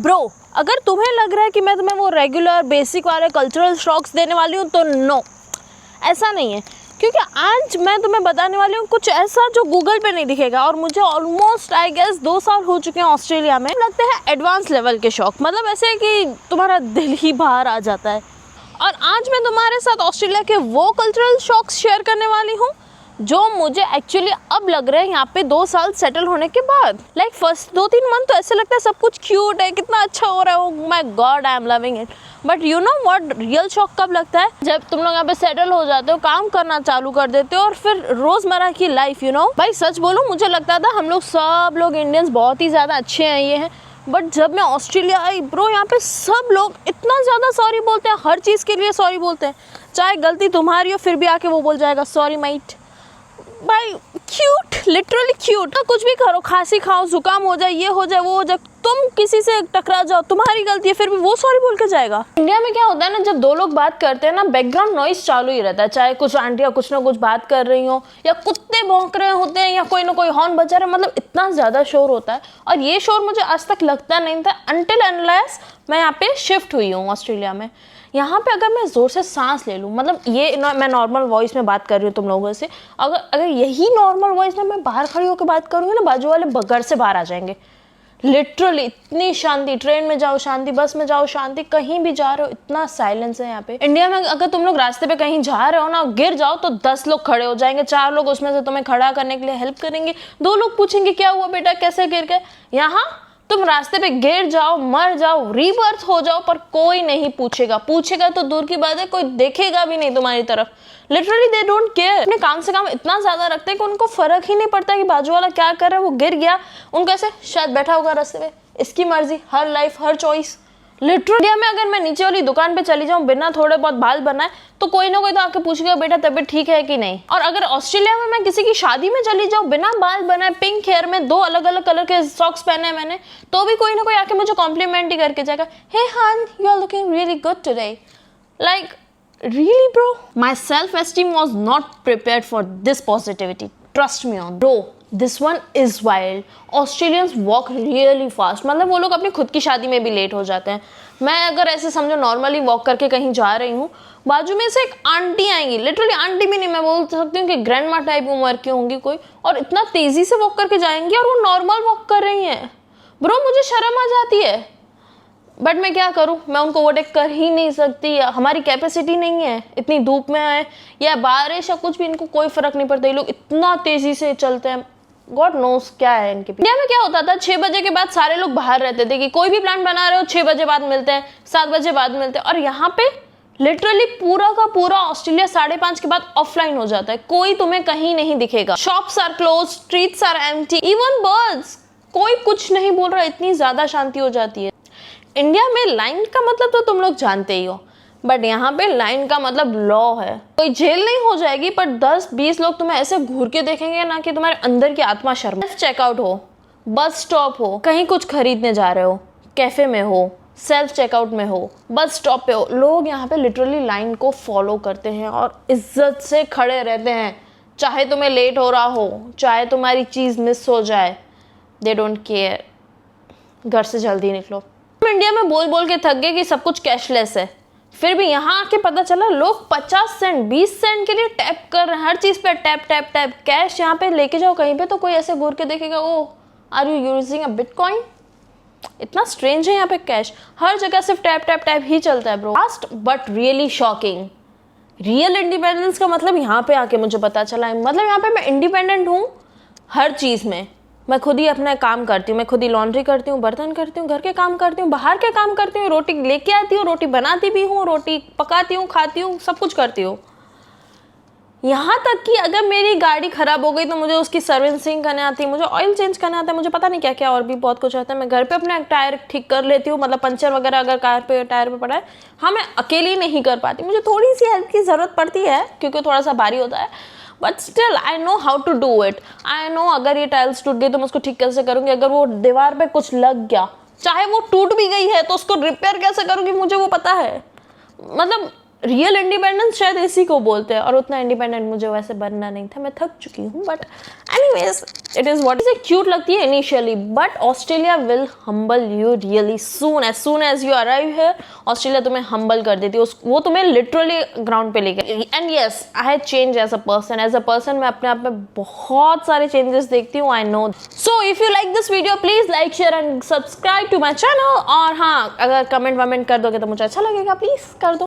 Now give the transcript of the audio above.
Bro, अगर तुम्हें लग रहा है कि मैं तुम्हें वो रेगुलर बेसिक वाले कल्चरल शॉक्स देने वाली हूँ तो नो, ऐसा नहीं है। क्योंकि आज मैं तुम्हें बताने वाली हूँ कुछ ऐसा जो गूगल पे नहीं दिखेगा। और मुझे ऑलमोस्ट आई गेस 2 साल हो चुके हैं ऑस्ट्रेलिया में। लगते हैं एडवांस लेवल के शौक, मतलब ऐसे कि तुम्हारा दिल ही बाहर आ जाता है। और आज मैं तुम्हारे साथ ऑस्ट्रेलिया के वो कल्चरल शॉक्स शेयर करने वाली हूँ जो मुझे एक्चुअली अब लग रहा है यहाँ पे 2 साल सेटल होने के बाद। लाइक फर्स्ट 2-3 मंथ तो ऐसे लगता है सब कुछ क्यूट है, कितना अच्छा हो रहा है, oh my God I am loving it. But you know what, real shock कब लगता है? जब तुम लोग यहाँ पे सेटल हो जाते हो, काम करना चालू कर देते हो और फिर रोजमर्रा की लाइफ, यू नो। भाई सच बोलूं, मुझे लगता था हम लोग सब लोग इंडियंस बहुत ही ज़्यादा अच्छे हैं, ये हैं। बट जब मैं ऑस्ट्रेलिया आई ब्रो, यहाँ पे सब लोग इतना ज़्यादा सॉरी बोलते हैं, हर चीज़ के लिए सॉरी बोलते हैं। चाहे गलती तुम्हारी हो फिर भी आके वो बोल जाएगा सॉरी माइट। भाई क्यूट, लिटरली क्यूट। कुछ भी करो, खांसी खाओ, जुकाम हो जाए, ये हो जाए, वो हो जाए, तुम किसी से टकरा जाओ, तुम्हारी गलती है, फिर भी वो सॉरी बोल के जाएगा। इंडिया में क्या होता है ना, जब 2 लोग बात करते हैं ना, बैकग्राउंड नॉइस चालू ही रहता है। चाहे कुछ आंटियां कुछ ना कुछ बात कर रही हो, या कुत्ते भौंक रहे होते हैं, या कोई ना कोई हॉर्न बजा रहा है, मतलब इतना ज़्यादा शोर होता है। और ये शोर मुझे आज तक लगता नहीं था अनटिल अनलेस मैं यहाँ पे शिफ्ट हुई हूँ ऑस्ट्रेलिया में। यहाँ पे अगर मैं ज़ोर से सांस ले लूँ, मतलब ये मैं नॉर्मल वॉइस में बात कर रही हूँ तुम लोगों से, अगर यही नॉर्मल वॉइस में मैं बाहर खड़ी होकर बात करूँगी ना, बाजू वाले घर से बाहर आ जाएंगे। लिटरली इतनी शांति, ट्रेन में जाओ शांति, बस में जाओ शांति, कहीं भी जा रहे हो इतना साइलेंस है यहाँ पे। इंडिया में अगर तुम लोग रास्ते पे कहीं जा रहे हो ना, गिर जाओ तो 10 लोग खड़े हो जाएंगे, 4 लोग उसमें से तुम्हें खड़ा करने के लिए हेल्प करेंगे, 2 लोग पूछेंगे क्या हुआ बेटा, कैसे गिर गए। यहाँ तुम रास्ते पे गिर जाओ, मर जाओ, रीबर्थ हो जाओ, पर कोई नहीं पूछेगा तो दूर की बात है, कोई देखेगा भी नहीं तुम्हारी तरफ। Literally they don't care. अपने काम से काम इतना ज्यादा रखते हैं कि उनको फर्क ही नहीं पड़ता कि बाजू वाला क्या कर रहा है, वो गिर गया, उनको ऐसे शायद बैठा होगा रास्ते पे, इसकी मर्जी, हर life her choice. Literally India में अगर मैं नीचे वाली दुकान पे चली जाऊँ बिना थोड़े बहुत बाल बनाए, तो कोई ना कोई तो आके पूछेगा बेटा तबीयत ठीक है कि नहीं। और अगर ऑस्ट्रेलिया में मैं किसी की शादी में चली जाऊँ बिना बाल बनाए, पिंक हेयर में, 2 अलग अलग कलर के सॉक्स पहने हैं मैंने, तो भी कोई ना कोई आके मुझे कॉम्प्लीमेंट ही करके जाएगा, हे हान you are looking really good today. Like really bro, my self esteem was not prepared for this positivity, trust me on bro, this one is wild. Australians walk really fast, मतलब वो लोग अपनी खुद की शादी में भी लेट हो जाते हैं। मैं अगर ऐसे समझो नॉर्मली वॉक करके कहीं जा रही हूँ, बाजू में से एक आंटी आएंगी, लिटरली आंटी भी नहीं, मैं बोल सकती हूँ कि ग्रैंड माँ टाइप उम्र की होंगी कोई, और इतना तेजी से वॉक करके जाएंगी और वो नॉर्मल वॉक कर रही हैं। ब्रो मुझे शर्म आ जाती है, बट मैं क्या करूं, मैं उनको ओवरटेक कर ही नहीं सकती, हमारी कैपेसिटी नहीं है, इतनी धूप में है या बारिश या कुछ भी, इनको कोई फर्क नहीं पड़ता, ये लोग इतना तेजी से चलते हैं, गॉड नोस क्या है इनके। इंडिया में क्या होता था, 6 बजे के बाद सारे लोग बाहर रहते थे कि कोई भी प्लान बना रहे हो 6 बजे बाद मिलते हैं, 7 बजे बाद मिलते हैं। और यहाँ पे लिटरली पूरा का पूरा ऑस्ट्रेलिया 5:30 के बाद ऑफलाइन हो जाता है, कोई तुम्हें कहीं नहीं दिखेगा, shops are close, streets are empty, even birds, कोई कुछ नहीं बोल रहा, इतनी ज्यादा शांति हो जाती है। इंडिया में लाइन का मतलब तो तुम लोग जानते ही हो, बट यहाँ पे लाइन का मतलब लॉ है। कोई जेल नहीं हो जाएगी, पर 10-20 लोग तुम्हें ऐसे घूर के देखेंगे ना कि तुम्हारे अंदर की आत्मा शर्मा। चेकआउट हो, बस स्टॉप हो, कहीं कुछ खरीदने जा रहे हो, कैफे में हो, सेल्फ चेकआउट में हो, बस स्टॉप पे हो, लोग यहाँ पे लिटरली लाइन को फॉलो करते हैं और इज्जत से खड़े रहते हैं। चाहे तुम्हें लेट हो रहा हो, चाहे तुम्हारी चीज़ मिस हो जाए, दे डोंट केयर, घर से जल्दी निकलो। इंडिया में बोल बोल के थक गए कि सब कुछ कैशलेस है, फिर भी यहाँ आके पता चला लोग 50 सेंट 20 सेंट के लिए टैप कर रहे हैं, हर चीज पे टैप टैप टैप। कैश यहाँ पे लेके जाओ कहीं पे तो कोई ऐसे घूर के देखेगा, oh are you using a bitcoin. इतना स्ट्रेंज है यहाँ पे, कैश हर जगह सिर्फ टैप टैप टैप ही चलता है bro. Fast but really shocking, real independence का मतलब यहाँ पे आके मुझे पता चला है। मतलब यहाँ पे मैं इंडिपेंडेंट हूँ हर चीज में, मैं खुद ही अपना काम करती हूँ, मैं खुद ही लॉन्ड्री करती हूँ, बर्तन करती हूँ, घर के काम करती हूँ, बाहर के काम करती हूँ, रोटी लेके आती हूँ, रोटी बनाती भी हूँ, रोटी पकाती हूँ, खाती हूँ, सब कुछ करती हूँ। यहाँ तक कि अगर मेरी गाड़ी खराब हो गई तो मुझे उसकी सर्विसिंग करने आती है, मुझे ऑयल चेंज करना आता है, मुझे पता नहीं क्या क्या और भी बहुत कुछ आता है। मैं घर पे अपना टायर ठीक कर लेती हूँ, मतलब पंचर वगैरह अगर कार पे टायर पे पड़ा है, हाँ मैं अकेली नहीं कर पाती, मुझे थोड़ी सी हेल्प की ज़रूरत पड़ती है क्योंकि थोड़ा सा भारी होता है, but still I know how to do it. I know अगर ये टाइल्स टूट गई तो मैं उसको ठीक कैसे करूँगी, अगर वो दीवार पे कुछ लग गया, चाहे वो टूट भी गई है तो उसको रिपेयर कैसे करूँगी, मुझे वो पता है। मतलब रियल इंडिपेंडेंस शायद इसी को बोलते हैं, और उतना इंडिपेंडेंट मुझे वैसे बनना नहीं था, मैं थक चुकी हूँ, but anyways it is what is. Cute लगती है initially, but Australia will humble you really soon as you arrive here. Australia तुम्हें हम्बल कर देती है, वो तुम्हें लिटरली ग्राउंड पे लेकर। And yes, I have change as a person मैं अपने आप में बहुत सारे चेंजेस देखती हूँ, I know. So if you like this video please like share and subscribe to my channel. और हाँ, अगर कमेंट वमेंट कर दोगे तो मुझे अच्छा लगेगा, प्लीज कर दो।